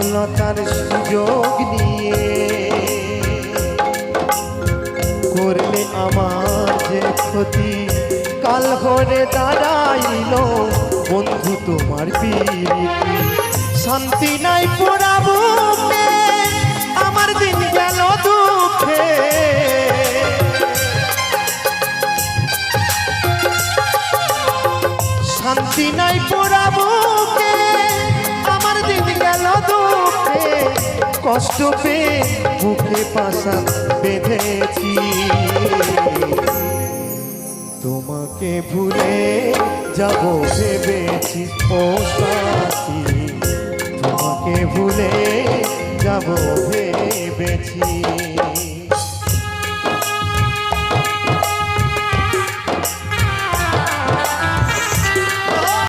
সফলতার সুযোগ নিয়ে করলে আমার যে ক্ষতি, কাল হরে দাঁড়াইল বন্ধু তোমার পীড়িতি। শান্তি নাই পোড়া বুকে, আমার দিন গেল দুঃখে। শান্তি নাই পোড়া বুকে, আমার দিন গেল দুঃখে। কষ্ট পেয়ে বুকে পাশা বেঁধেছি, তোমাকে ভুলে যাব ভেবেছি ও সাথী, তোমাকে ভুলে যাব ভেবেছি।